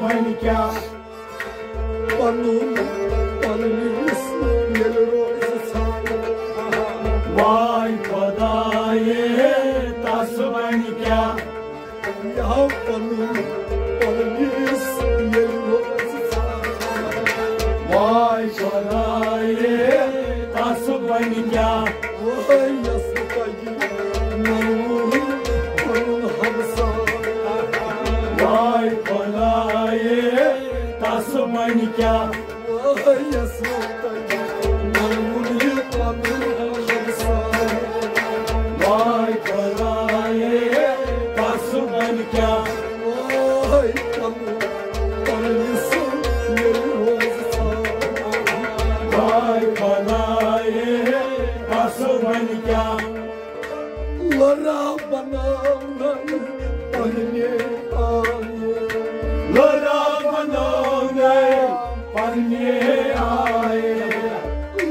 बन क्या पनुन पनुस ये रोज वाई खुदाए तस बन क्या यहाँ पनुन पनुस ये रोज वाई खुदाए तस बन क्या वाई खुदाए तस बन क्या वाई खुदाए तस बन क्या वाई खुदाए तस बन क्या लरा बनाना पन्ने आए लरा बनाने पन्ने आए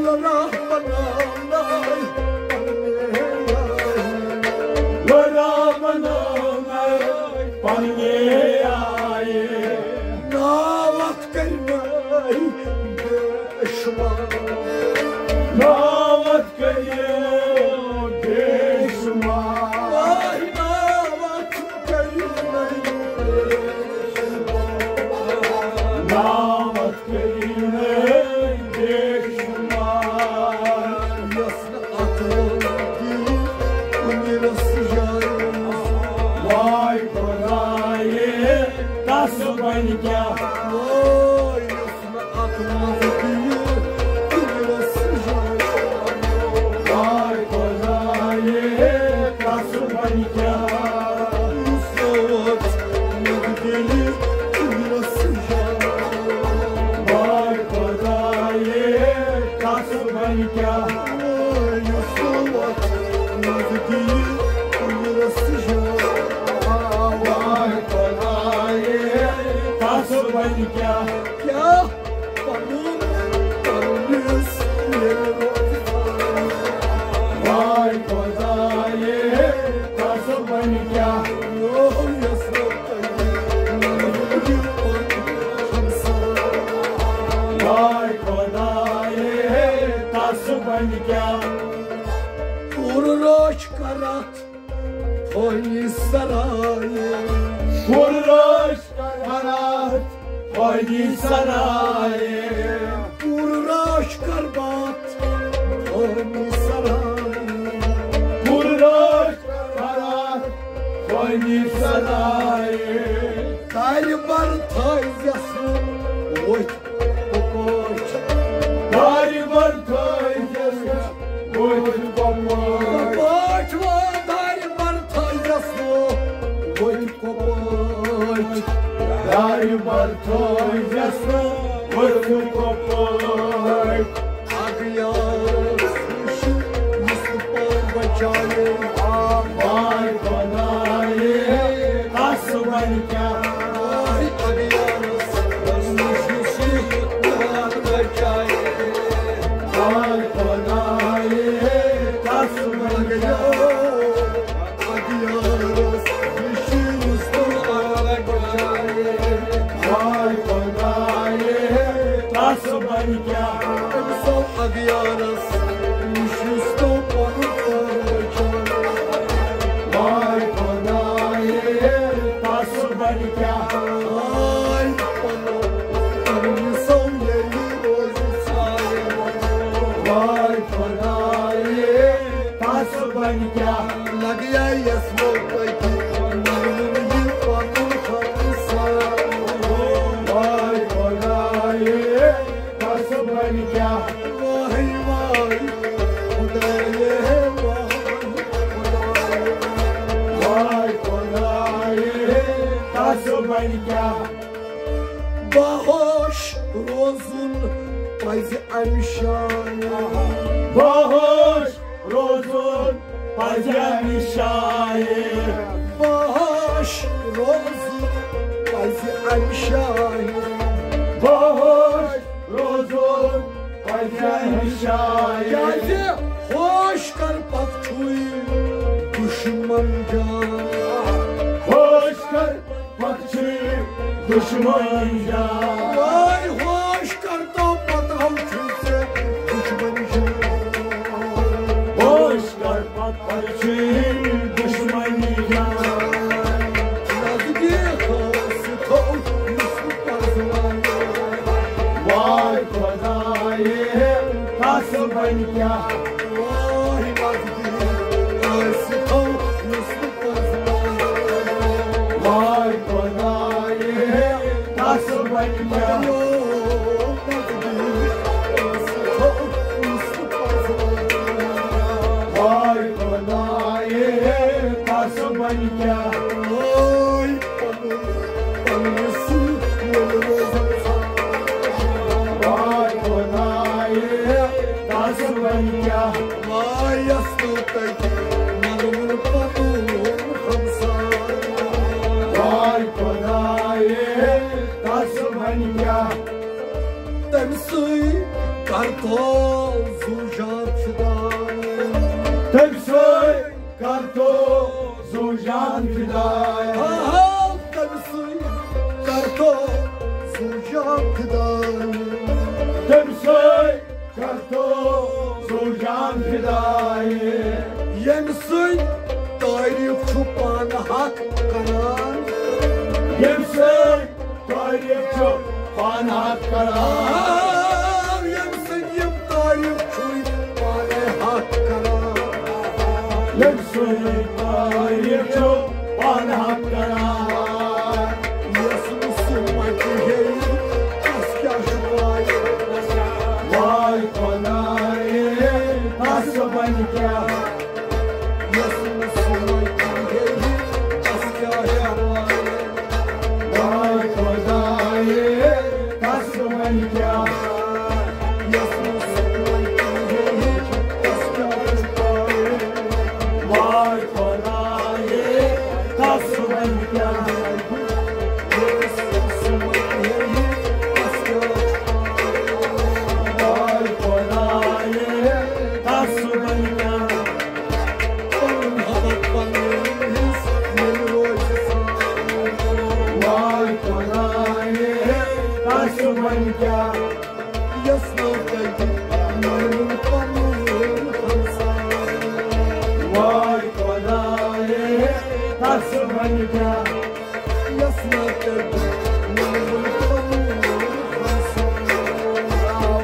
लरा बनाना पन्ने आए लरा बनाने पन्ने आए नावत करनाई बेशुमार नावत करियो बेशुमार नावत करनाई नावत करियो बेशुमार Yasna atıldı Umirası yarımız वाई खुदाए तस बन क्या Vay yasna atıldı Umirası yarımız वाई खुदाए तस बन क्या Musavat Mevdeli Umirası yarımız वाई खुदाए तस बन क्या Vay Musavat Mevdeli Umirası yarımız वाई खुदाए तस बन क्या क्या पनुन पनुस ये रोज वाई खुदाए तस बन क्या वाई खुदाए तस बन क्या Uğraş karat Toy sarayı Kurroş karat Oyni saraye Uğraş karbat Toy sarayı Kurroş karat Oyni saraye Taliban tayzası Oy kokoş Gariban toycası Koydu komoy Kokoş va Taliban tayzası Oy kokoş Gariban toycası Koydu komoy Agyarsın Yusuf'a bacayım Vay खुदाए तस बन क्या Ay agyarsın Yusuf'a bacayım Vay खुदाए तस बन क्या Vay खुदाए तस बन क्या Vay खुदाए तस बन क्या Vay खुदाए तस बन क्या Vay खुदाए तस बन क्या Vay खुदाए तस बन क्या Bahoş rozun payzi amşaya Bahoş rozun pazem şair Bahoş rozun payzi amşaya Bahoş rozun pazem şair Geldi hoş karpak çuy düşman can Hoş kar bakçı दुश्मन जा Vay hoş karda patal çülse düşman जा होश कर पत्थर दुश्मन जा Nazgi hası kol Yusuf Arzman वाय खुदाए हंस बन क्या Vay nazgi hası kol Yusuf Arzman वाय खुदाए हंस बन क्या वाय खुदाए हंस बन क्या वाय खुदाए हंस बन क्या वाय खुदाए हंस बन क्या तमसोय कर तो जुजान फिदाय तमसोय कर तो जुजान फिदाय Yemsin tarif çupan hak karan yemsey tarif çok panat kara Yemsin yem tarif çupan hak karan yemsey tarif çok panat kara Yasmusun makiyeyi asker şubayı वाय खुदाए हंस बन क्या Yasmusun makiyeyi asker şubayı वाय खुदाए हंस बन क्या Yasmusun makiyeyi asker şubayı वाय खुदाए हंस बन क्या Yasmusun makiyeyi asker वाय खुदाए हंस बन क्या वाय खुदाए हंस बन क्या वाय खुदाए हंस बन क्या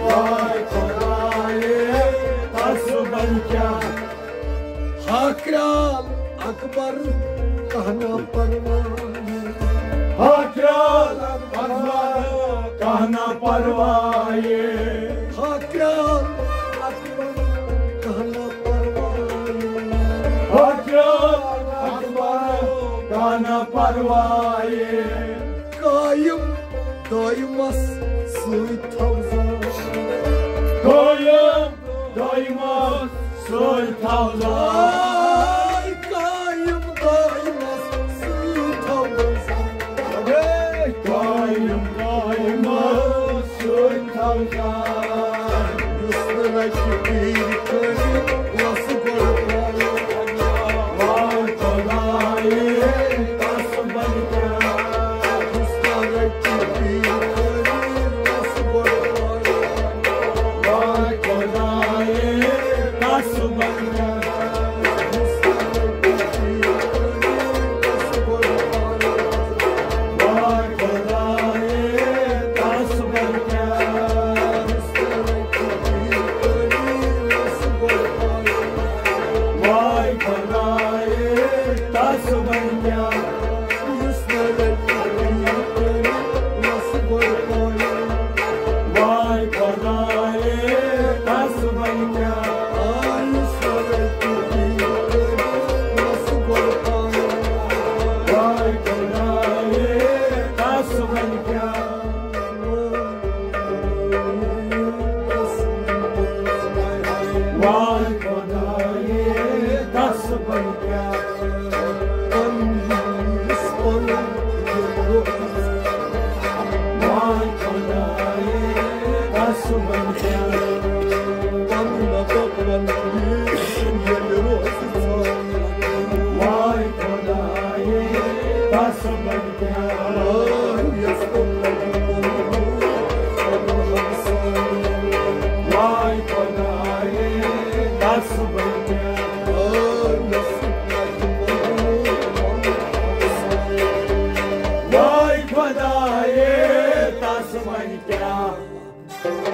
वाय खुदाए हंस बन क्या Hakral Akbar कहना परवाने हाक्याल अकबर कहना परवाए Hakral Akbar कहना परवाने हाक्याल अकबर कहना परवाए Kayyum doymaz suyu tavzan koyum doymaz sultanlar Ay kayyum doymaz suyu tavzan koyum doymaz sultanlar Yusraki bir köy nasıl korkar वाय खुदाए हंस बन क्या Yusraki bir köy nasıl korkar वाय खुदाए हंस बन क्या वाय खुदाए हंस बन क्या वाय खुदाए हंस बन क्या वाय खुदाए हंस बन क्या वाय खुदाए हंस बन क्या वाय खुदाए हंस बन क्या वाय खुदाए हंस बन क्या वाय खुदाए हंस बन क्या Thank